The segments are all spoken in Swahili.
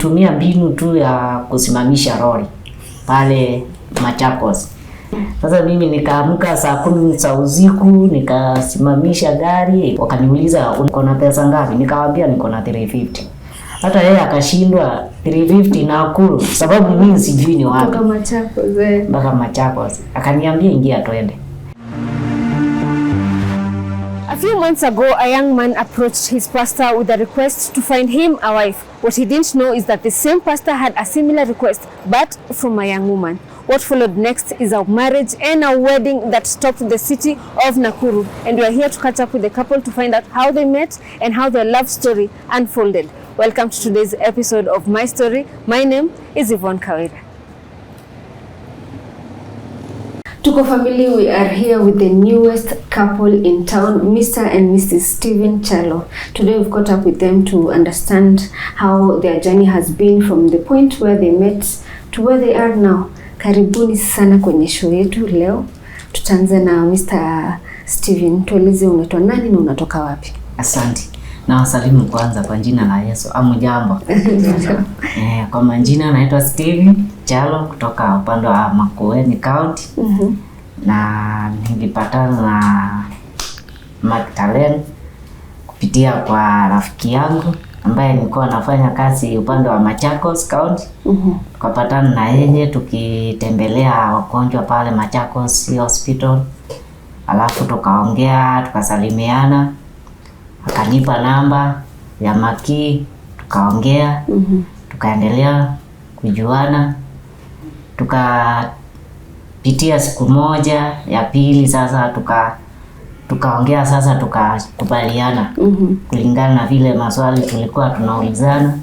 walitumia mbinu tu ya kusimamisha lori pale Machakos. Sasa mimi nikaamka saa 10 za usiku, nikasimamisha gari, wakaniuliza uko na pesa ngapi? Nikawaambia niko na 350. Hata yeye akashindwa 350 na akulu, sababu mimi sijui ni wapi. Mpaka Machakos. Mpaka Machakos. Akaniambia ingia twende. A few months ago, a young man approached his pastor with a request to find him a wife. What he didn't know is that the same pastor had a similar request, but from a young woman. What followed next is a marriage and a wedding that stopped the city of Nakuru. And we are here to catch up with the couple to find out how they met and how their love story unfolded. Welcome to today's episode of My Story. My name is Yvonne Kawira. Tuko family, we are here with the newest couple in town, Mr. and Mrs. Stephen Chalo. Today we've caught up with them to understand how their journey has been from the point where they met to where they are now. Karibuni sana kwenye show yetu leo. Tutaanza na Mr. Stephen. Tueleze unaitwa nani na unatoka wapi? Asante. Na wasalimu kwanza kwa jina la Yesu. Hamjambo? Kwa majina naitwa Stephen Chalo kutoka upande wa Makueni County. Na nilipatana na Magdalene kupitia kwa rafiki yangu ambaye nilikuwa nafanya kazi upande wa Machakos County. Tukapatana na yeye tukitembelea wagonjwa pale Machakos Hospital. Alafu tukaongea, tukasalimiana. Akanipa namba ya Maki, tukaongea, tukaendelea kujuana. Tukapitia siku moja, ya pili sasa tukaongea sasa tukakubaliana kulingana na vile maswali tulikuwa tunaulizana.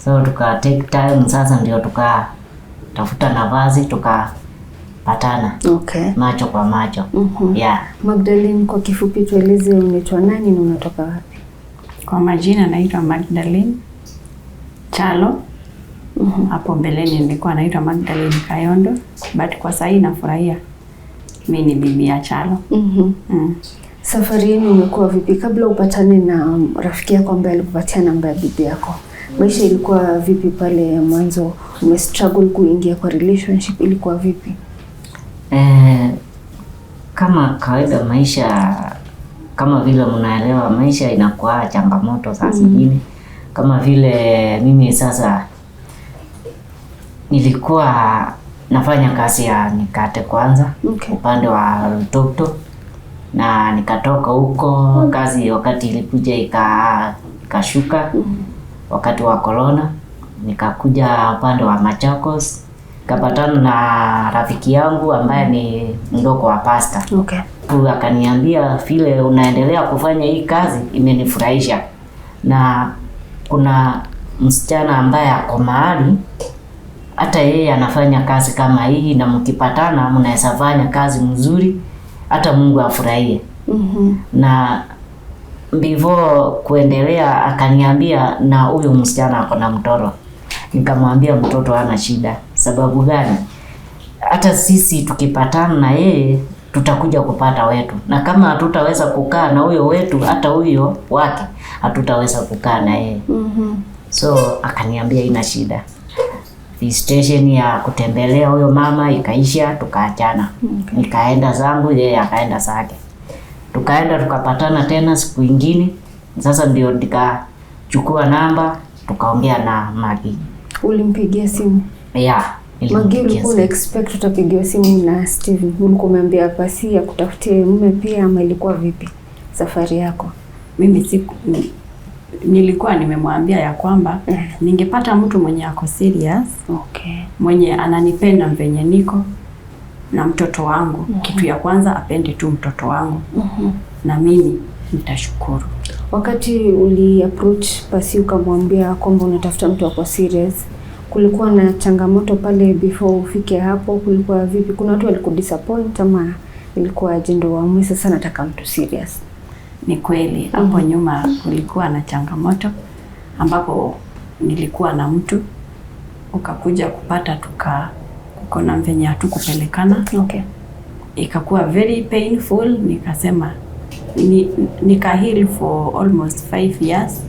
So tuka take time sasa ndio tukatafuta nafasi tukapatana. Okay. Macho kwa macho. Yeah. Magdalene, kwa kifupi tueleze unaitwa nani na unatoka wapi? Kwa majina naitwa Magdalene Chalo. Hapo mbeleni nilikuwa naitwa Magdalene Kayondo, but kwa sasa nafurahia mimi ni bibi ya Chalo. Safari yenu imekuwa vipi kabla upatane na rafiki yako ambaye alikupatia namba ya bibi yako? Maisha ilikuwa vipi pale mwanzo? Umestruggle kuingia kwa relationship, ilikuwa vipi? Kama kawaida maisha, kama vile mnaelewa maisha inakuwa changamoto saa zingine. Kama vile mimi sasa nilikuwa nafanya kazi ya nikate kwanza. Upande wa Rutoto, na nikatoka huko kazi wakati ilikuja ikashuka wakati wa corona, nikakuja upande wa Machakos. Kapatana na rafiki yangu ambaye ni mdogo wa pasta. Akaniambia vile unaendelea kufanya hii kazi imenifurahisha, na kuna msichana ambaye ako mahali hata yeye anafanya kazi kama hii, na mkipatana mnaweza fanya kazi mzuri hata Mungu afurahie. Na before kuendelea akaniambia na huyo msichana ako na mtoto. Nikamwambia mtoto hana shida. Sababu gani? Hata sisi tukipatana na yeye tutakuja kupata wetu, na kama hatutaweza kukaa na huyo wetu, hata huyo wake hatutaweza kukaa na yeye. So akaniambia ina shida. Visitation ya kutembelea huyo mama ikaisha, tukaachana. Nikaenda zangu, yeye akaenda zake. Tukaenda tukapatana tena siku nyingine. Sasa ndio nikachukua namba, tukaongea na Magi. Ulimpigia simu? Yeah. Magi, ulikuwa expect utapigiwa simu na Stephen? Ulikuwa umeambia basi ya kutafutie mume pia, ama ilikuwa vipi safari yako? Mimi nilikuwa nimemwambia ya kwamba ningepata mtu mwenye ako serious, mwenye ananipenda venye niko na mtoto wangu. Kitu ya kwanza apende tu mtoto wangu, na mimi nitashukuru. Wakati uli approach basi ukamwambia kwamba unatafuta mtu wako serious, kulikuwa na changamoto pale before ufike hapo? Kulikuwa vipi? Kuna watu walikudisappoint ama ilikuwa agenda wa sasa nataka mtu serious? Ni kweli hapo nyuma kulikuwa na changamoto ambapo nilikuwa na mtu ukakuja kupata kuko na venye hatukupelekana. Ikakuwa very painful. Nikasema nika heal for almost 5 years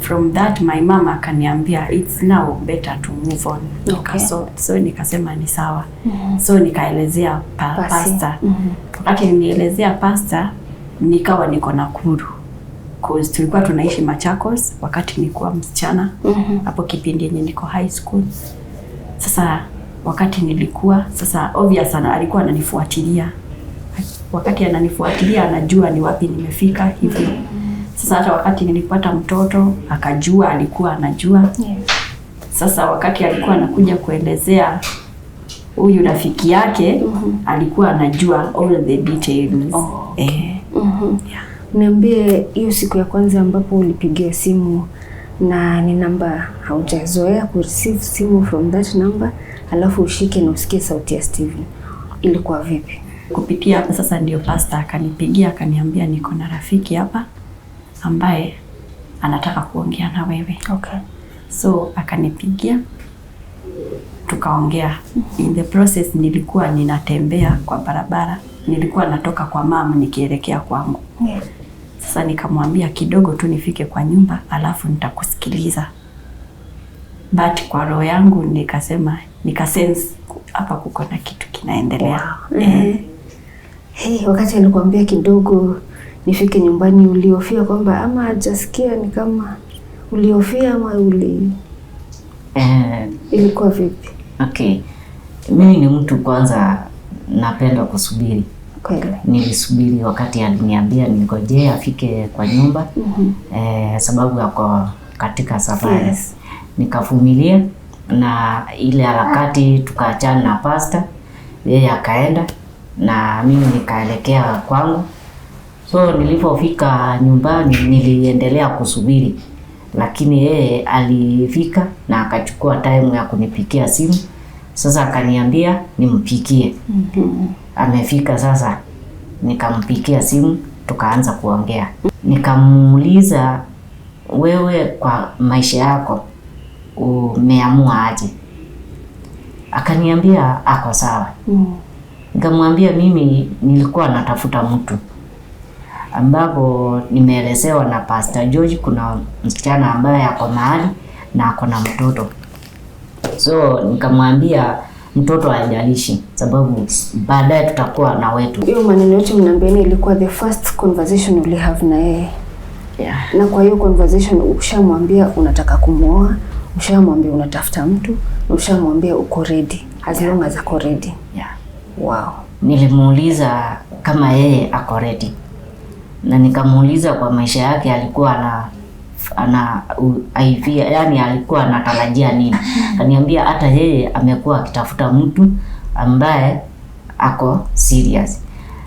from that my mama akaniambia it's now better to move on. Okay. So nikasema ni sawa. So nikaelezea pastor. Wakati nielezea pastor nikawa niko Nakuru. Cause tulikuwa tunaishi Machakos wakati nilikuwa msichana. Hapo kipindi yenye niko high school. Sasa wakati nilikuwa obvious sana alikuwa ananifuatilia. Wakati ananifuatilia anajua ni wapi nimefika hivi. Sasa hata wakati nilipata mtoto akajua, alikuwa anajua. Sasa wakati alikuwa anakuja kuelezea huyu rafiki yake alikuwa anajua all the details. Niambie hiyo siku ya kwanza ambapo ulipigia simu na ni namba haujazoea ku receive simu from that number, alafu ushike na usikie sauti ya Stephen, ilikuwa vipi? Kupitia hapa sasa ndio pastor akanipigia akaniambia niko na rafiki hapa ambaye anataka kuongea na wewe. Okay. So akanipigia tukaongea. In the process nilikuwa ninatembea kwa barabara, nilikuwa natoka kwa mama nikielekea kwangu. Sasa nikamwambia kidogo tu nifike kwa nyumba alafu nitakusikiliza. But kwa roho yangu nikasema nikasense hapa kuko na kitu kinaendelea. Wakati nilikwambia kidogo nifike nyumbani, uliofia kwamba ama hajasikia, ni kama uliofia ama ilikuwa vipi? Okay. Mimi ni mtu kwanza napenda kusubiri. Kweli. Nilisubiri wakati aliniambia ningojee afike kwa nyumba. Sababu yako katika safari. Yes. Nikavumilia na ile harakati tukaachana na pastor. Yeye akaenda na mimi nikaelekea kwangu. So nilipofika nyumbani niliendelea kusubiri. Lakini yeye alifika na akachukua time ya kunipigia simu. Sasa akaniambia nimpikie. Amefika sasa. Nikampigia simu tukaanza kuongea. Nikamuuliza, wewe kwa maisha yako umeamua aje? Akaniambia ako sawa. Nikamwambia mimi nilikuwa natafuta mtu ambapo nimeelezewa na Pastor George kuna msichana ambaye ako mahali na ako na mtoto. So nikamwambia mtoto hajalishi sababu baadaye tutakuwa na wetu. Hiyo maneno yote mnaambiana ilikuwa the first conversation uli have na yeye. Na kwa hiyo conversation ushamwambia unataka kumuoa, ushamwambia unatafuta mtu, na ushamwambia uko ready as long as uko ready. Wow. Nilimuuliza kama yeye ako ready. Na nikamuuliza kwa maisha yake alikuwa yani alikuwa anatarajia nini. Kaniambia hata yeye amekuwa akitafuta mtu ambaye ako serious.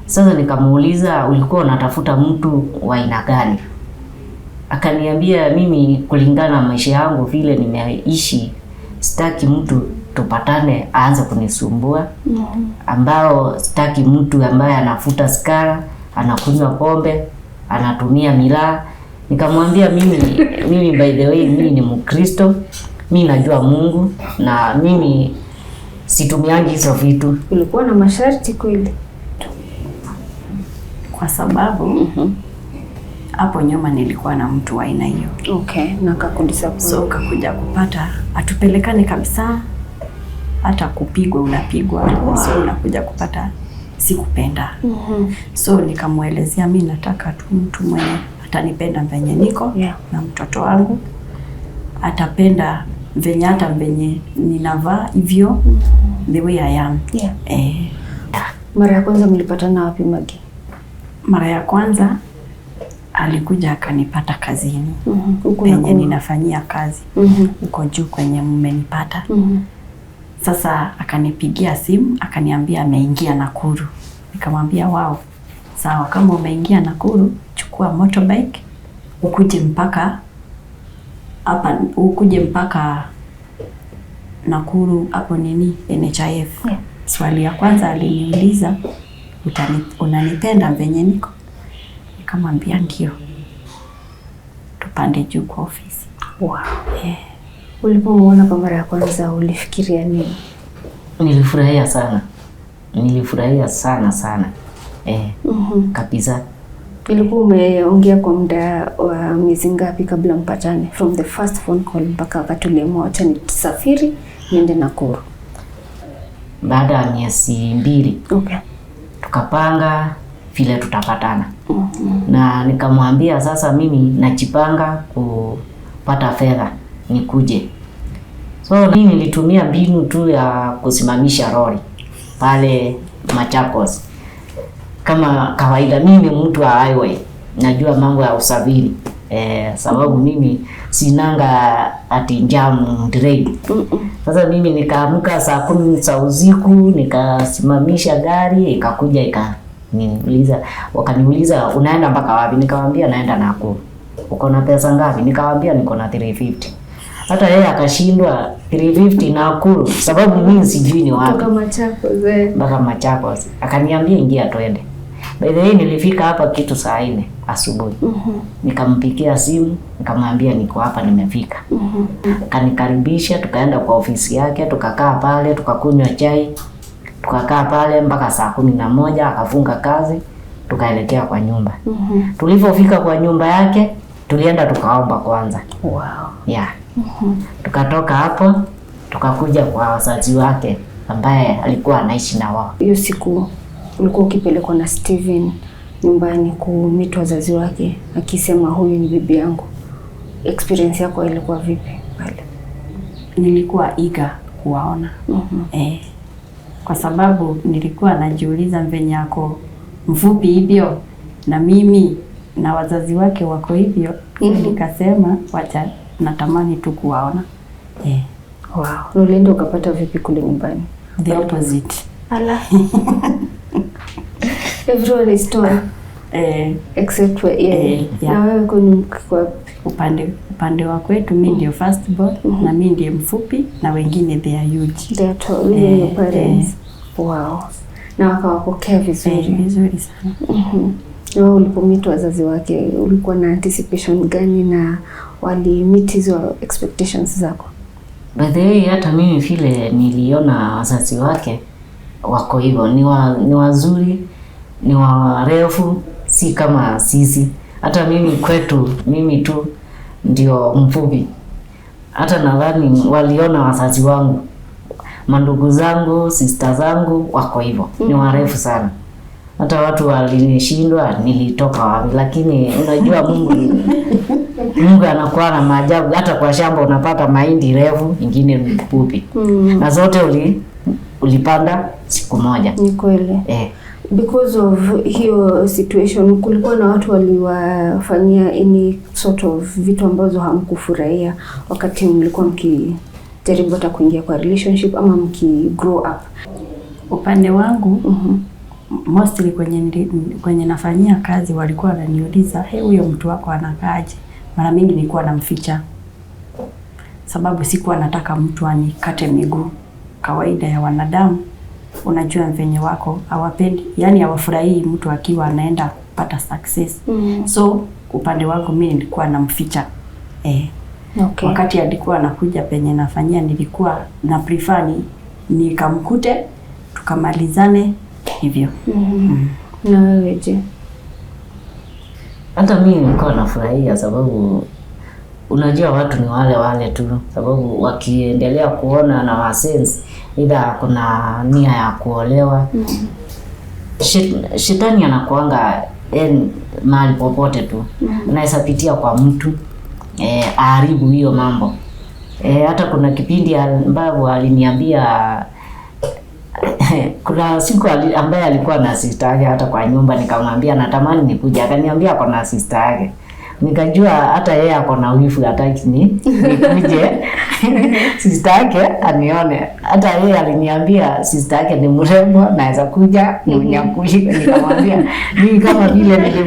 Sasa nikamuuliza ulikuwa unatafuta mtu wa aina gani? Akaniambia mimi kulingana na maisha yangu vile nimeishi sitaki mtu tupatane aanze kunisumbua. Ambao sitaki mtu ambaye anafuta sigara, anakunywa pombe, anatumia miraa. Nikamwambia mimi by the way mimi ni Mkristo, mimi najua Mungu na mimi situmiangi hizo vitu. Ulikuwa na masharti kweli? Kwa sababu hapo nyuma nilikuwa na mtu wa aina hiyo. Okay, na kakudisappoint. So kakuja kupata atupelekane kabisa, hata kupigwa unapigwa. So unakuja kupata sikupenda. So nikamuelezea mimi nataka tu mtu mwenye atanipenda venye niko na mtoto wangu, atapenda venye hata venye ninavaa hivyo, the way I am. Mara ya kwanza mlipatana wapi Magi? Mara ya kwanza alikuja akanipata kazini. Penye ninafanyia kazi. Uko juu kwenye mmenipata. Sasa akanipigia simu akaniambia ameingia Nakuru. Nikamwambia wow. Sawa, kama umeingia Nakuru, chukua motorbike ukuje mpaka hapa, ukuje mpaka Nakuru hapo nini NHIF. Swali ya kwanza aliniuliza unanipenda venye niko? Nikamwambia ndio. Tupande juu kwa ofisi. Wow. Ulipomuona kwa mara ya kwanza ulifikiria nini? Nilifurahia sana. Nilifurahia sana. Kabisa. Ilikuwa umeongea kwa muda wa miezi ngapi kabla mpatane? From the first phone call mpaka wakati uliamua acha nisafiri niende Nakuru. Baada ya miezi 2. Okay. Tukapanga vile tutapatana. Na nikamwambia sasa mimi najipanga kupata fedha nikuje. So mimi nilitumia mbinu tu ya kusimamisha lori pale Machakos. Kama kawaida mimi mtu wa highway, najua mambo ya usafiri. Sababu mimi sinanga ati jam train. Sasa mimi nikaamka saa 10 za usiku, nikasimamisha gari, ikakuja wakaniuliza unaenda mpaka wapi? Nikamwambia naenda Nakuru. Uko na pesa ngapi? Nikamwambia niko na 350. Hata yeye akashindwa 350 Nakuru, sababu mimi sijui ni wapi. Mpaka Machakos. Akaniambia ingia twende. By the way nilifika hapa kitu saa 4 asubuhi. Nikampigia simu, nikamwambia niko hapa nimefika. Akanikaribisha, tukaenda kwa ofisi yake, tukakaa pale, tukakunywa chai. Tukakaa pale mpaka saa 11, akafunga kazi, tukaelekea kwa nyumba. Tulipofika kwa nyumba yake, tulienda tukaomba kwanza. Wow. Yeah. Tukatoka hapo, tukakuja kwa wazazi wake ambaye alikuwa anaishi na wao. Hiyo siku ulikuwa ukipelekwa na Stephen nyumbani kumit wazazi wake akisema huyu ni bibi yangu. Experience yako ilikuwa vipi pale? Nilikuwa eager kuwaona. Kwa sababu nilikuwa najiuliza venye yako mfupi hivyo na mimi na wazazi wake wako hivyo. Nikasema wacha natamani tu kuwaona. Wow. Ulienda ukapata vipi kule nyumbani? The opposite. Ala. Everyone is torn. Except for yeah. Na wewe kwa upande wa kwetu mimi ndio first born na mimi ndiye mfupi na wengine they are huge. They are tall. Your parents. Wow. Na wakawapokea vizuri. Vizuri sana. Na ulipomit wazazi wake ulikuwa na anticipation gani na wali meet hizo expectations zako? By the way hata mimi vile niliona wazazi wake wako hivyo, ni wazuri, ni warefu, si kama sisi. Hata mimi kwetu mimi tu ndio mfupi. Hata nadhani waliona wazazi wangu, mandugu zangu, sister zangu wako hivyo, ni warefu sana. Hata watu walinishindwa nilitoka wapi, lakini unajua Mungu anakuwa na maajabu. Hata kwa shamba unapata mahindi refu, ingine mfupi. Na zote ulipanda siku moja. Ni kweli. Because of hiyo situation kulikuwa na watu waliwafanyia any sort of vitu ambazo hamkufurahia wakati mlikuwa mkijaribu hata kuingia kwa relationship ama mkigrow up? Upande wangu mostly kwenye nafanyia kazi walikuwa wananiuliza huyo mtu wako anakaaje? Mara mingi nilikuwa namficha, sababu sikuwa nataka mtu anikate miguu. Kawaida ya wanadamu, unajua venye wako hawapendi, yani hawafurahii mtu akiwa anaenda kupata success. So upande wangu mimi nilikuwa namficha. Okay. Wakati alikuwa anakuja penye nafanyia nilikuwa na prefer nikamkute tukamalizane hivyo. Na wewe je? Hata mimi nilikuwa nafurahia sababu unajua watu ni wale tu, sababu wakiendelea kuona na wasense either kuna nia ya kuolewa. Shetani anakuanga mahali popote tu. Unaweza pitia kwa mtu aharibu hiyo mambo. Hata kuna kipindi ambapo aliniambia kuna siku ambaye alikuwa na sister yake hata kwa nyumba, nikamwambia natamani nikuje, akaniambia ako na sister yake. Nikajua hata yeye ako na wifu, hataki nikuje sister yake anione. Hata yeye aliniambia sister yake ni mrembo, naweza kuja ninyakushi. Nikamwambia mimi kama vile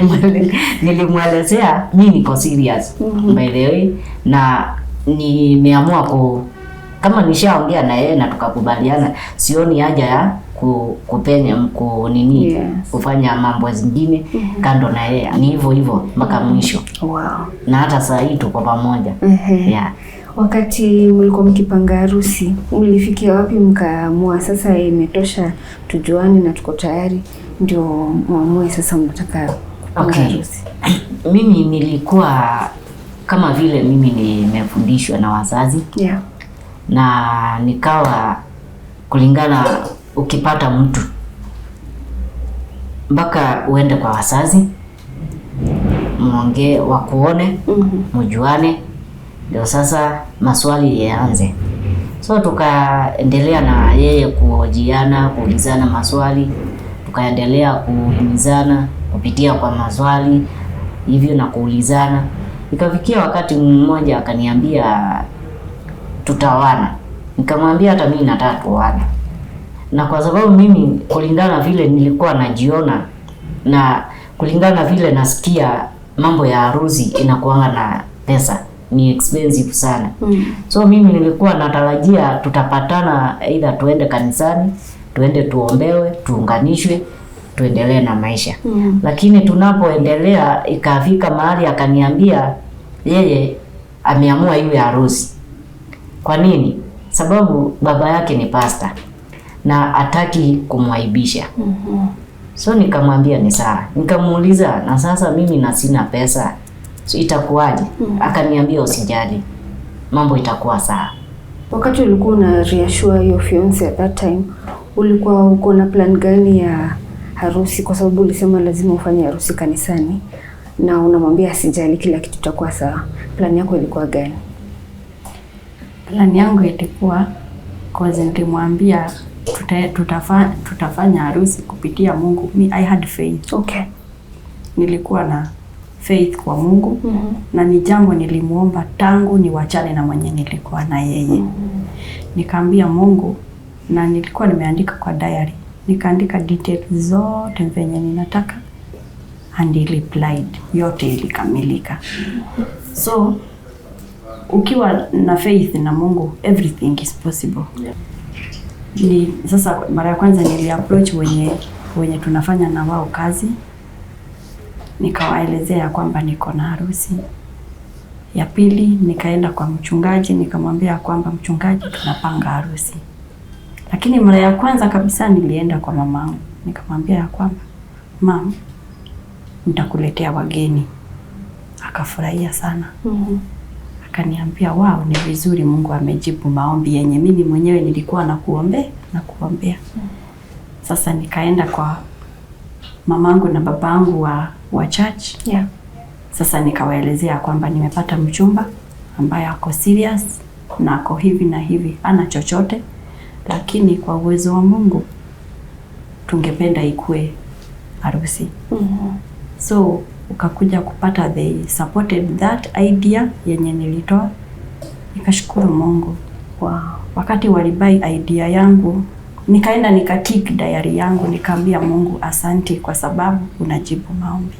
nilimwelezea mimi niko serious by the way, na nimeamua kama nishaongea na yeye na tukakubaliana, sioni haja ya kupenya kufanya mambo zingine kando na yeye. Ni hivyo mpaka mwisho. Wow. Na hata saa hii tuko pamoja. Yeah. Wakati mlikuwa mkipanga harusi, mlifikia wapi mkaamua sasa imetosha tujuane na tuko tayari ndio muamue sasa mnataka Okay. Mimi nilikuwa kama vile mimi nimefundishwa na wazazi. Yeah. Na nikawa kulingana, ukipata mtu mpaka uende kwa wazazi muongee, wakuone, mjuane, ndio sasa maswali yaanze. So tukaendelea na yeye kuhojiana, kuulizana maswali, tukaendelea kuhimizana kupitia kwa maswali hivyo na kuulizana. Ikafikia wakati mmoja akaniambia tutaoana. Nikamwambia hata mimi nataka tuoane. Na kwa sababu mimi kulingana vile nilikuwa najiona na kulingana vile nasikia mambo ya harusi inakuanga na pesa, ni expensive sana. So mimi nilikuwa natarajia tutapatana, either tuende kanisani, tuende tuombewe, tuunganishwe, tuendelee na maisha. Lakini tunapoendelea ikafika mahali akaniambia yeye ameamua iwe harusi. Kwa nini? Sababu baba yake ni pastor na hataki kumwaibisha. So nikamwambia ni sawa. Nikamuuliza, na sasa mimi na sina pesa, so itakuwaje? Akaniambia usijali, mambo itakuwa sawa. Wakati ulikuwa una reassure your fiance at that time, ulikuwa uko na plan gani ya harusi? Kwa sababu ulisema lazima ufanye harusi kanisani na unamwambia asijali, kila kitu kitakuwa sawa. Plan yako ilikuwa gani? Plan yangu ilikuwa nilimwambia tutafanya harusi kupitia Mungu. I had faith. Okay. Nilikuwa na faith kwa Mungu. Na ni jambo nilimuomba tangu niwachane na mwenye nilikuwa na yeye. Nikaambia Mungu, na nilikuwa nimeandika kwa diary. Nikaandika details zote venye ninataka, and he replied. Yote ilikamilika. So ukiwa na faith na Mungu, everything is possible. Sasa mara ya kwanza approach wenye tunafanya na wao kazi. Nikawaelezea kwamba niko na harusi. Ya pili nikaenda kwa mchungaji, nikamwambia kwamba mchungaji, tunapanga harusi. Lakini mara ya kwanza kabisa nilienda kwa mamangu. Nikamwambia ya kwamba mama, nitakuletea wageni. Akafurahia sana. Akaniambia wow, ni vizuri, Mungu amejibu maombi yenye mimi mwenyewe nilikuwa nakuombea. Sasa nikaenda kwa mamangu na babangu wa church. Yeah. Sasa nikawaelezea kwamba nimepata mchumba ambaye ako serious na ako hivi na hivi, ana chochote, lakini kwa uwezo wa Mungu tungependa ikue harusi. So ukakuja kupata, they supported that idea yenye nilitoa. Nikashukuru Mungu. Wow. Wakati walibai idea yangu, nikaenda nikatik diary yangu, nikaambia Mungu asante kwa sababu unajibu maombi.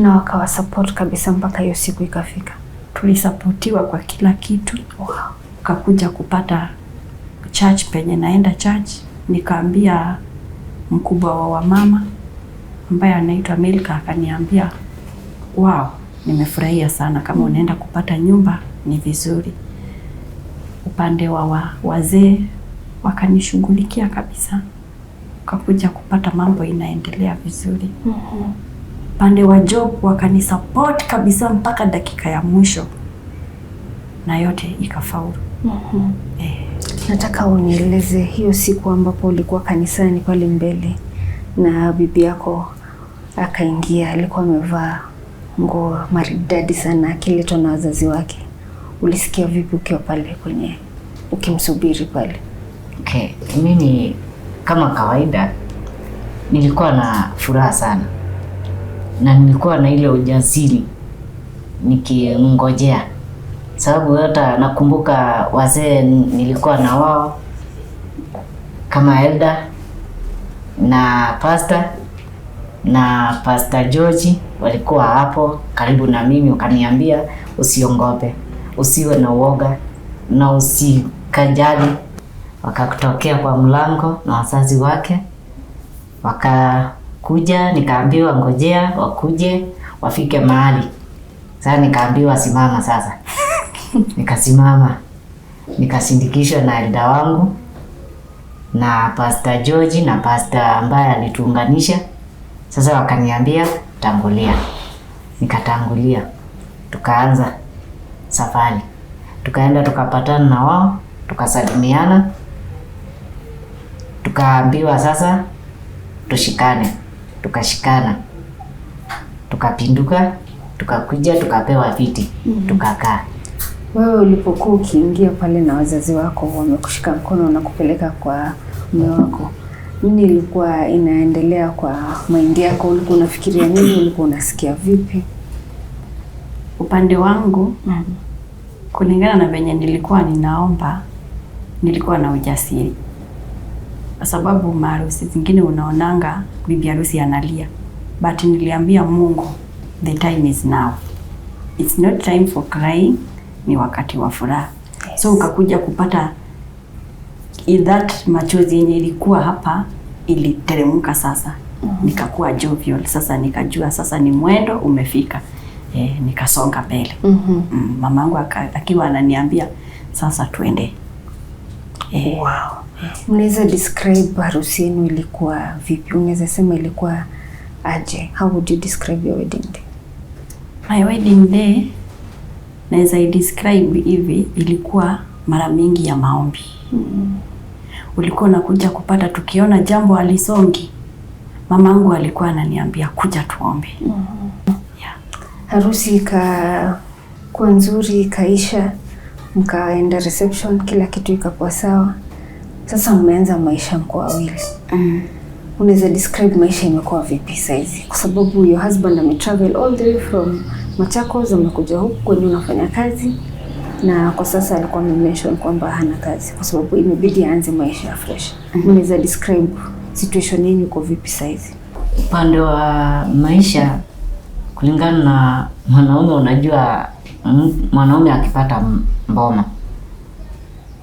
Na wakawa support kabisa mpaka hiyo siku ikafika. Tulisupportiwa kwa kila kitu. Wow. Ukakuja kupata church, penye naenda church, nikaambia mkubwa wa wamama ambaye anaitwa Milka, akaniambia wow, nimefurahia sana, kama unaenda kupata nyumba ni vizuri. Upande wa wazee wakanishughulikia kabisa. Ukakuja kupata mambo inaendelea vizuri. Upande wa job wakanisupport kabisa mpaka dakika ya mwisho, na yote ikafaulu. Nataka unieleze hiyo siku ambapo ulikuwa kanisani pale mbele na bibi yako akaingia. Alikuwa amevaa nguo maridadi sana, akiletwa na wazazi wake. Ulisikia vipi ukiwa pale ukimsubiri pale? Okay, mimi kama kawaida nilikuwa na furaha sana, na nilikuwa na ile ujasiri nikimngojea, sababu hata nakumbuka wazee nilikuwa na wao kama elder na pastor George walikuwa hapo karibu na mimi, wakaniambia usiongope, usiwe na uoga na usikajali. Wakakutokea kwa mlango na wazazi wake, wakakuja, nikaambiwa ngojea wakuje wafike mahali. Sasa nikaambiwa simama sasa. Nikasimama, nikasindikishwa na elda wangu na pastor George na pastor ambaye alituunganisha. Sasa wakaniambia tangulia. Nikatangulia. Tukaanza safari. Tukaenda tukapatana na wao, tukasalimiana. Tukaambiwa sasa tushikane. Tukashikana. Tukapinduka, tukakuja tukapewa viti, tukakaa. Wewe ulipokuwa ukiingia pale na wazazi wako wamekushika mkono na kupeleka kwa mume wako, nini ilikuwa inaendelea kwa mind yako? Ulikuwa unafikiria nini? Ulikuwa unasikia vipi? Upande wangu, kulingana na venye nilikuwa ninaomba, nilikuwa na ujasiri. Kwa sababu maharusi zingine unaonanga bibi harusi analia. But niliambia Mungu, the time is now. It's not time for crying, ni wakati wa furaha. Yes. So ukakuja kupata that machozi yenye ilikuwa hapa iliteremka sasa. Nikakuwa jovial. Sasa nikajua sasa ni mwendo umefika. Nikasonga mbele. Mamangu akiwa ananiambia sasa tuende. Wow. Unaweza describe harusi yenu ilikuwa vipi? Unaweza sema ilikuwa aje? How would you describe your wedding day? My wedding day naweza describe hivi, ilikuwa mara mingi ya maombi. Ulikuwa unakuja kupata tukiona jambo alisongi, mamangu alikuwa ananiambia kuja tuombe. Yeah. Harusi ikakuwa nzuri, ikaisha, mkaenda reception, kila kitu ikakuwa sawa. Sasa mmeanza maisha mko wawili. Unaweza describe maisha imekuwa vipi saizi? Kwa sababu your husband ametravel all the way from Machakos, amekuja huku kwenye unafanya kazi, na kwa sasa alikuwa amention kwamba hana kazi kwa sababu imebidi aanze maisha fresh. Unaweza describe situation yenu iko vipi saizi? Upande wa maisha, kulingana na mwanaume, unajua mwanaume akipata mboma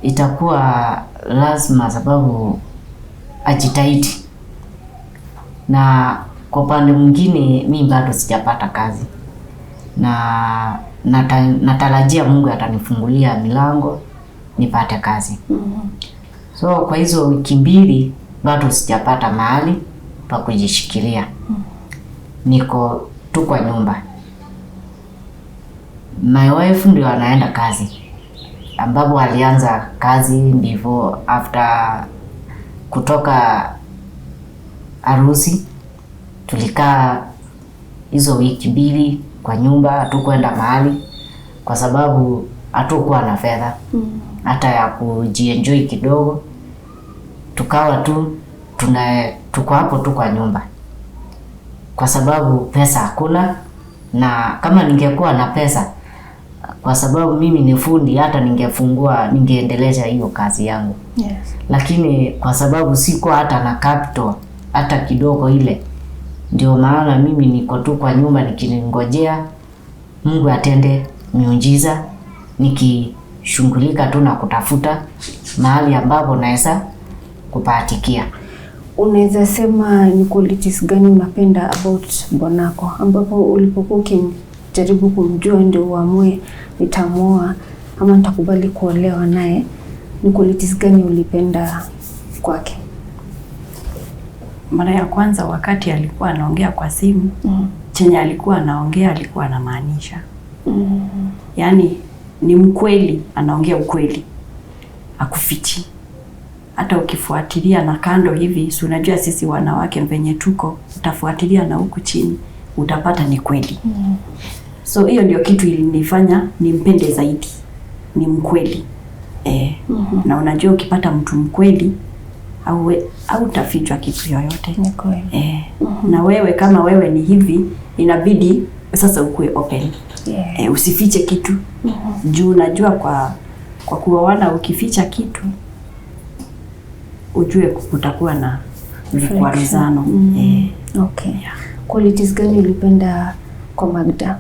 itakuwa lazima sababu ajitahidi. Na kwa upande mwingine mimi bado sijapata kazi. Na natarajia Mungu atanifungulia milango nipate kazi. So kwa hizo wiki mbili bado sijapata mahali pa kujishikilia. Niko tu kwa nyumba. My wife ndio anaenda kazi, ambapo alianza kazi before after kutoka harusi. Tulikaa hizo wiki mbili kwa nyumba, hatukwenda mahali kwa sababu hatukuwa na fedha hata ya kujienjoy kidogo. Tukawa tu tuko hapo tu kwa nyumba kwa sababu pesa hakuna. Na kama ningekuwa na pesa, kwa sababu mimi ni fundi, hata ningeendeleza hiyo kazi yangu. Yes. Lakini kwa sababu sikuwa hata na capital hata kidogo ile, ndio maana mimi niko tu kwa nyumba nikingojea Mungu atende miujiza, nikishughulika tu na kutafuta mahali ambapo naweza kupatikia. Unaweza sema ni qualities gani unapenda about bwanako, ambapo ulipokuwa ukijaribu kumjua ndio uamue nitamuoa ama nitakubali kuolewa naye, ni qualities gani ulipenda kwake? Mara ya kwanza wakati alikuwa anaongea kwa simu, chenye alikuwa anaongea alikuwa anamaanisha. Yaani ni mkweli, anaongea ukweli, akufichi. Hata ukifuatilia na kando hivi, si unajua sisi wanawake venye tuko, utafuatilia na huku chini utapata ni kweli. So hiyo ndio kitu ilinifanya nimpende zaidi, ni mkweli. Na unajua ukipata mtu mkweli au utafichwa kitu yoyote. Ni kweli. Na wewe kama wewe ni hivi, inabidi sasa ukue open. Usifiche kitu. Juu unajua kwa kuoana ukificha kitu, ujue kutakuwa na vikwaruzano. Okay. Qualities gani ulipenda kwa Magda?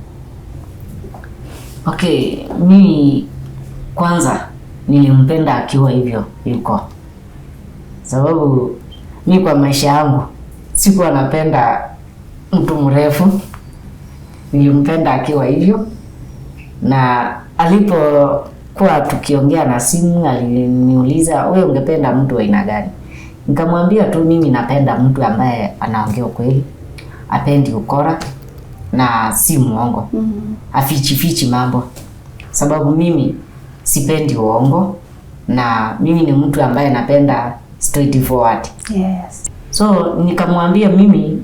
Okay, mimi kwanza nilimpenda akiwa hivyo yuko. Sababu mimi kwa maisha yangu sikuwa napenda mtu mrefu. Nilimpenda akiwa hivyo, na alipokuwa tukiongea na simu aliniuliza, wewe ungependa mtu wa aina gani? Nikamwambia tu mimi napenda mtu ambaye anaongea ukweli, apendi ukora, na si muongo. Afichi mambo. Sababu mimi sipendi uongo na mimi ni mtu ambaye napenda straightforward. Yes. So nikamwambia mimi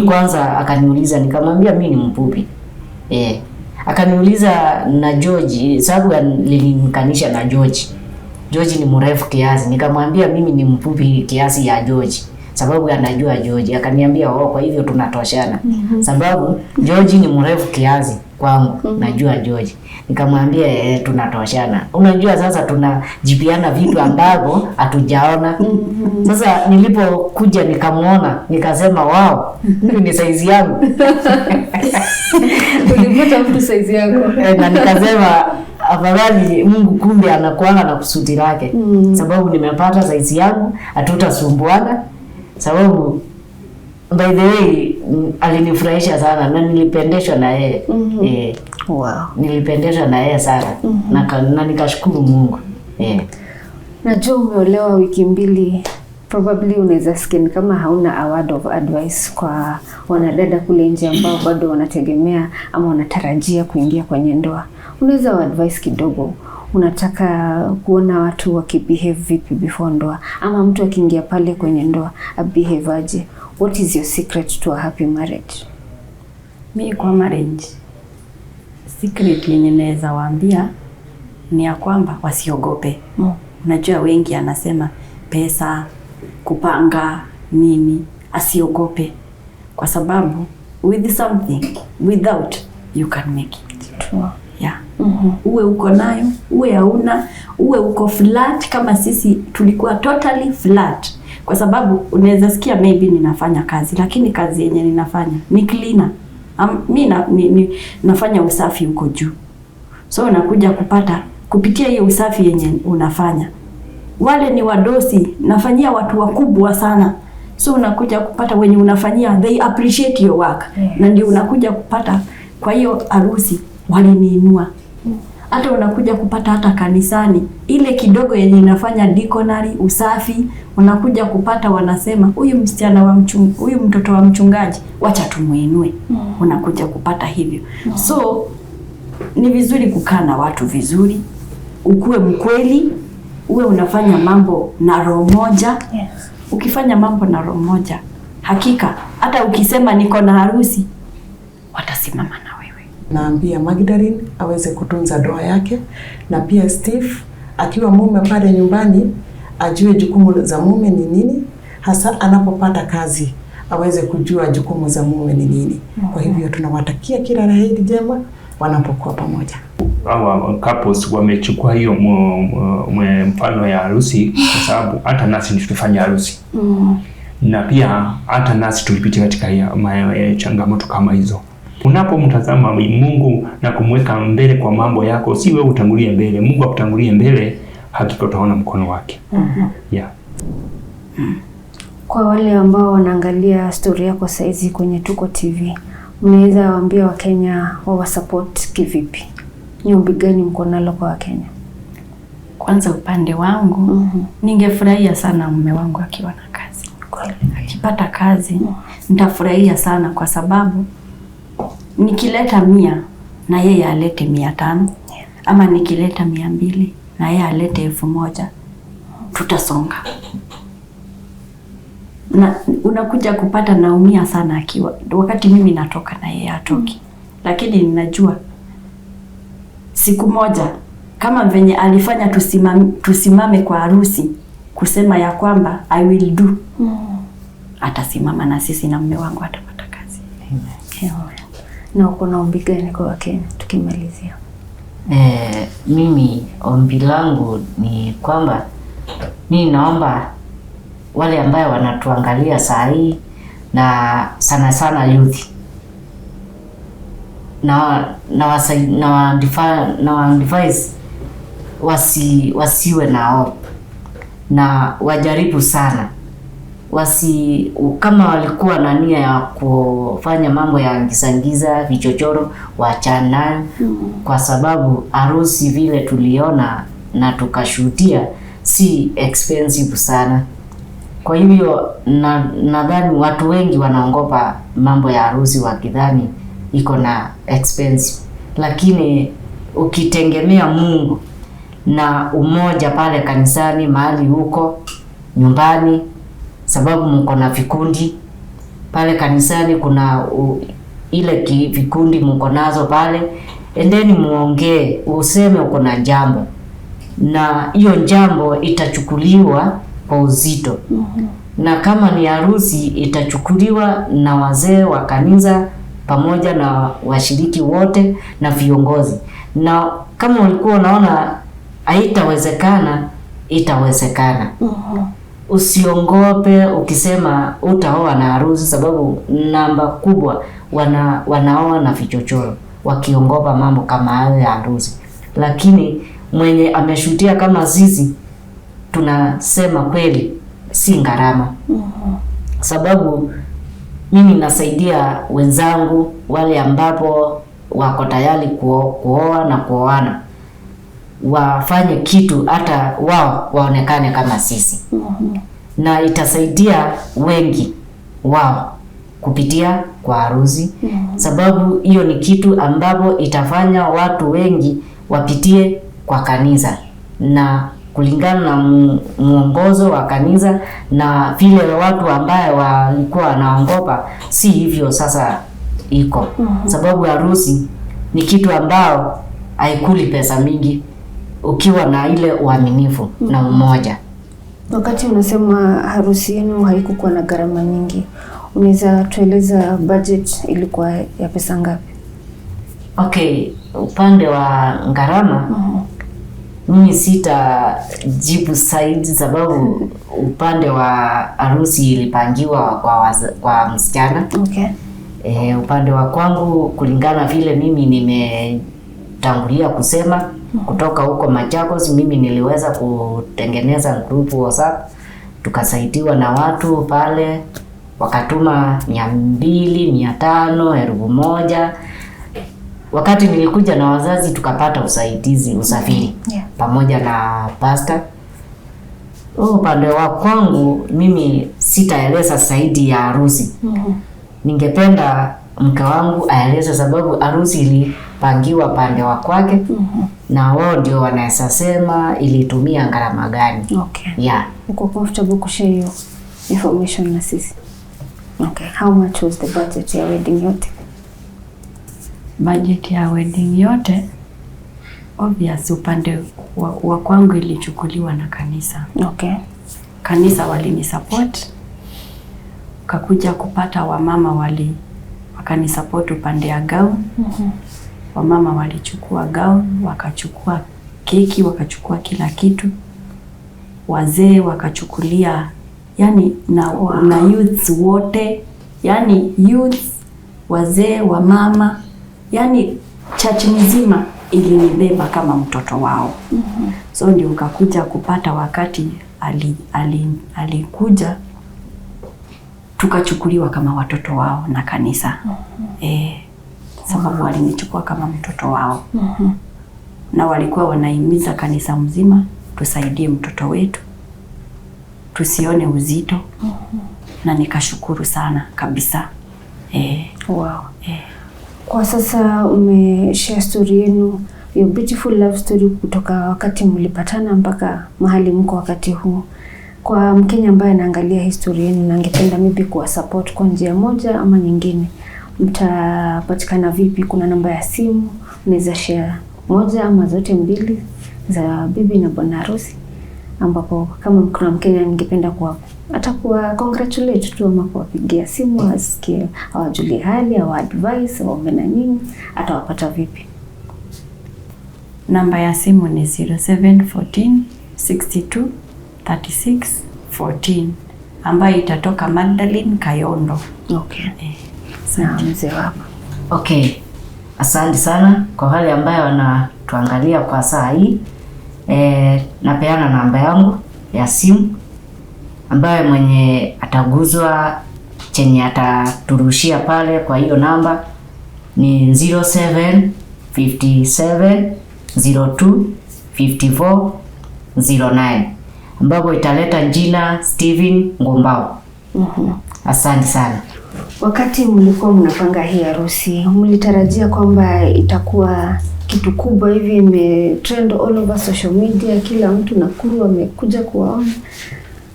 kwanza akaniuliza, nikamwambia mimi ni mfupi. Akaniuliza na George, sababu nilinikanisha na George. George ni mrefu kiasi. Nikamwambia mimi ni mfupi kiasi ya George, sababu anajua George. Akaniambia kwa hivyo tunatoshana. Sababu George ni mrefu kiasi kwangu, najua George. Nikamwambia tunatoshana. Unajua sasa tunajipiana vitu ambavyo hatujaona. Sasa nilipokuja nikamuona, nikasema wow, huyu ni size yangu. Ulipata mtu size yako. Na nikasema afadhali Mungu kumbe anakuanga na kusudi lake. Sababu nimepata size yangu, hatutasumbuana. Sababu by the way alinifurahisha sana na nilipendeshwa na yeye. Wow. Nilipendeshwa na yeye sana. Na nikashukuru Mungu. Najua umeolewa wiki mbili. Probably unaweza sikia kama hauna a word of advice kwa wanadada kule nje ambao bado wanategemea ama wanatarajia kuingia kwenye ndoa. Unaweza advice kidogo. Unataka kuona watu wakibehave vipi before ndoa, ama mtu akiingia pale kwenye ndoa abehave aje? What is your secret to a happy marriage? Mimi kwa marriage, secret yenye naweza waambia ni ya kwamba wasiogope. Unajua wengi anasema pesa, kupanga nini, asiogope. Kwa sababu with something, without you can make it. True. Yeah. Uwe uko nayo, uwe hauna, uwe uko flat kama sisi tulikuwa totally flat. Kwa sababu unaweza sikia maybe ninafanya kazi, lakini kazi yenye ninafanya ni cleaner. Mimi nafanya usafi huko juu. So unakuja kupata kupitia hiyo usafi yenye unafanya. Wale ni wadosi, nafanyia watu wakubwa sana. So unakuja kupata wenye unafanyia, they appreciate your work. Na ndio unakuja kupata kwa hiyo harusi waliniinua. Hata unakuja kupata hata kanisani ile kidogo yenye inafanya deaconry usafi, unakuja kupata wanasema huyu msichana wa huyu mtoto wa mchungaji wacha tumuinue. Unakuja kupata hivyo. So ni vizuri kukaa na watu vizuri, ukue mkweli, uwe unafanya mambo na roho moja. Ukifanya mambo na roho moja, hakika hata ukisema niko na harusi watasimama na wewe. Naambia Magdalene aweze kutunza ndoa yake, na pia Steve akiwa mume pale nyumbani ajue jukumu za mume ni nini, hasa anapopata kazi aweze kujua jukumu za mume ni nini. Kwa hivyo tunawatakia kila la heri jema wanapokuwa pamoja. Hawa couples wamechukua hiyo mfano ya harusi kwa sababu hata nasi tulifanya harusi. Na pia hata nasi tulipitia katika changamoto kama hizo. Unapomtazama Mungu na kumweka mbele kwa mambo yako, si wewe utangulie mbele, Mungu akutangulie mbele, hakika utaona mkono wake. Yeah. Kwa wale ambao wanaangalia story yako saizi kwenye Tuko TV, unaweza waambia Wakenya wa support kivipi? Ni ombi gani mko nalo kwa Wakenya? Kwanza upande wangu, ningefurahia sana mume wangu akiwa na kazi. Akipata kazi, nitafurahia sana kwa sababu nikileta 100 na yeye alete 500, ama nikileta 200 na yeye alete 1000, tutasonga. Na unakuja kupata naumia sana akiwa wakati mimi natoka na yeye atoki. Lakini ninajua siku moja kama venye alifanya tusimame kwa harusi kusema ya kwamba I will do. Atasimama na sisi na mume wangu atapata kazi. Na uko na ombi gani kwa Wakenya tukimalizia? Mimi ombi langu ni kwamba mimi naomba wale ambao wanatuangalia saa hii na sana sana youth na advise wasiwe na hope na wajaribu sana. Kama walikuwa na nia ya kufanya mambo ya giza vichochoro, waachane nayo. Kwa sababu harusi vile tuliona na tukashuhudia si expensive sana. Kwa hivyo nadhani watu wengi wanaogopa mambo ya harusi wakidhani iko na expense, lakini ukitegemea Mungu na umoja pale kanisani, mahali huko nyumbani, sababu mko na vikundi pale kanisani, kuna ile vikundi mko nazo pale, endeni muongee, useme uko na jambo, na hiyo jambo itachukuliwa kwa uzito. Na kama ni harusi itachukuliwa na wazee wa kanisa pamoja na washiriki wote na viongozi. Na kama ulikuwa unaona haitawezekana, itawezekana. Usiongope ukisema utaoa na harusi, sababu namba kubwa wanaoa na vichochoro wakiongopa mambo kama hayo ya harusi. Lakini mwenye ameshuhudia kama sisi, tunasema kweli si gharama. Sababu mimi nasaidia wenzangu wale ambapo wako tayari kuoa na kuoana, wafanye kitu hata wao waonekane kama sisi. Na itasaidia wengi wao kupitia kwa harusi. Sababu hiyo ni kitu ambapo itafanya watu wengi wapitie kwa kanisa, na kulingana na mwongozo wa kanisa na vile watu ambaye walikuwa wanaogopa, si hivyo sasa iko. Sababu harusi ni kitu ambao haikuli pesa mingi ukiwa na ile uaminifu na umoja. Wakati unasema harusi yenu haikukuwa na gharama nyingi, unaweza tueleza budget ilikuwa ya pesa ngapi? Okay, upande wa gharama mimi sitajibu zaidi, sababu upande wa harusi ilipangiwa kwa msichana. Upande wa kwangu kulingana vile mimi nimetangulia kusema, kutoka huko Machakos, mimi niliweza kutengeneza group WhatsApp, tukasaidiwa na watu pale, wakatuma 200, 500, 1000. Wakati nilikuja na wazazi tukapata usaidizi usafiri pamoja na pastor. Upande wa kwangu mimi sitaeleza zaidi ya harusi. Ningependa mke wangu aeleze, sababu harusi ilipangiwa pande wa kwake, na wao ndio wanaweza sema ilitumia gharama gani. Uko comfortable kushare hiyo information na sisi? How much was the budget ya wedding yote? Budget ya wedding yote, obvious upande wa kwangu ilichukuliwa na kanisa. Kanisa walini support, kakuja kupata wamama wakani support upande ya gown. Wamama walichukua gown, wakachukua keki, wakachukua kila kitu. Wazee wakachukulia, yani na youths wote, yani youth, wazee, wamama, yani church mzima ilinibeba kama mtoto wao. So ndio ukakuja kupata wakati alikuja tukachukuliwa kama watoto wao na kanisa. Sababu walinichukua kama mtoto wao. Na walikuwa wanahimiza kanisa mzima tusaidie mtoto wetu, tusione uzito. Na nikashukuru sana kabisa. Kwa sasa umeshare story yenu, your beautiful love story, kutoka wakati mlipatana mpaka mahali mko wakati huu. Kwa Mkenya ambaye anaangalia historia yenu na angependa maybe kuwa support kwa njia moja ama nyingine, mtapatikana vipi? Kuna namba ya simu, unaweza share moja ama zote mbili za bibi na bwana harusi, ambapo kama kuna Mkenya ningependa atakuwa congratulate tu ama kuwapigia simu asikie, awajulie hali, au advice, au na nini, atawapata vipi? Namba ya simu ni 0714 62 36 14, ambayo itatoka Magdalene Kayondo. Sawa mzee wako. Asante sana kwa wale ambao wanatuangalia kwa saa hii. Napeana namba yangu ya simu, ambaye mwenye ataguzwa chenye ataturushia pale kwa hiyo namba ni 07 57 02 54 09. ambapo italeta jina Stephen Ngumbao. Asante sana. Wakati mlikuwa mnapanga hii harusi, mlitarajia kwamba itakuwa kitu kubwa hivi, imetrend all over social media, kila mtu Nakuru amekuja kuwaona,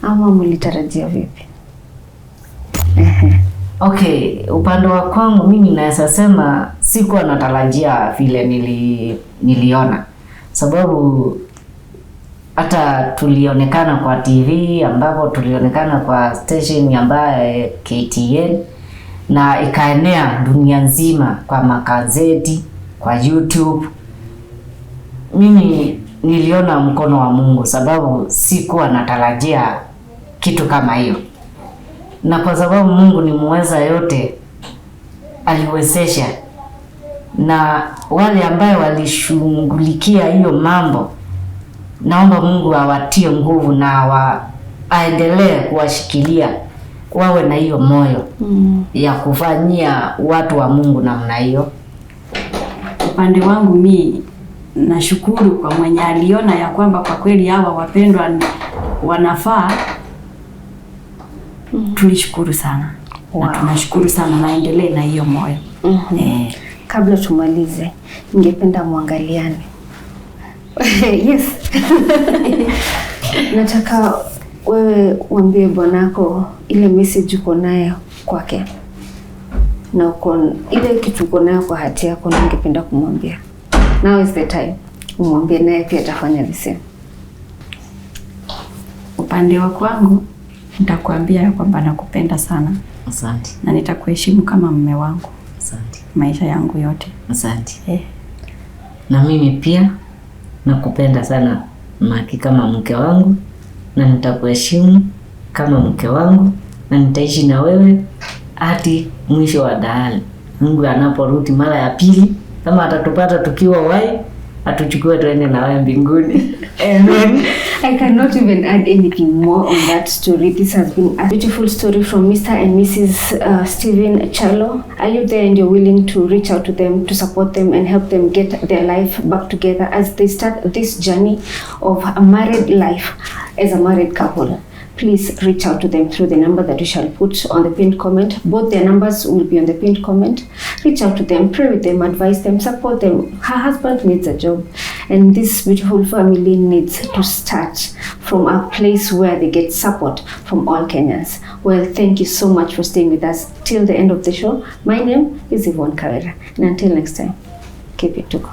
ama mlitarajia vipi? Okay, upande wa kwangu mimi naweza sema sikuwa natarajia vile niliona, sababu hata tulionekana kwa TV, ambapo tulionekana kwa station ambaye KTN, na ikaenea dunia nzima kwa magazeti, kwa YouTube. Mimi niliona mkono wa Mungu, sababu sikuwa natarajia kitu kama hiyo, na kwa sababu Mungu ni muweza yote, aliwezesha. Na wale ambaye walishughulikia hiyo mambo, naomba Mungu awatie nguvu na aendelee kuwashikilia, wawe na hiyo moyo ya kufanyia watu wa Mungu namna hiyo. Upande wangu mi nashukuru kwa mwenye aliona ya kwamba kwa kweli hawa wapendwa wanafaa. Tulishukuru sana. Na tunashukuru sana, naendelee na hiyo moyo. Kabla tumalize, ningependa muangaliane. Yes. Nataka wewe uambie bwanako ile message uko nayo kwake, na ile kitu uko nayo kwa hati yako, ningependa kumwambia. Now is the time. Umwambie naye pia atafanya the same. Upande wa kwangu nitakwambia kwamba nakupenda sana. Asante. Na nitakuheshimu kama mume wangu. Asante. Maisha yangu yote. Asante. Na mimi pia nakupenda sana Maki kama mke wangu, na nitakuheshimu kama mke wangu, na nitaishi na wewe hadi mwisho wa dahali. Mungu anaporudi mara ya pili, kama atatupata tukiwa wai, atuchukue tuende na wewe mbinguni. Amen. I cannot even add anything more on that story. This has been a beautiful story from Mr. and Mrs. Stephen Chalo. Are you there and you're willing to reach out to them, to support them and help them get their life back together as they start this journey of a married life as a married couple? Please reach out to them through the number that we shall put on the pinned comment. Both their numbers will be on the pinned comment. Reach out to them, pray with them, advise them, support them. Her husband needs a job, and this beautiful family needs to start from a place where they get support from all Kenyans. Well, thank you so much for staying with us till the end of the show. My name is Yvonne Kawira, and until next time, keep it Tuko.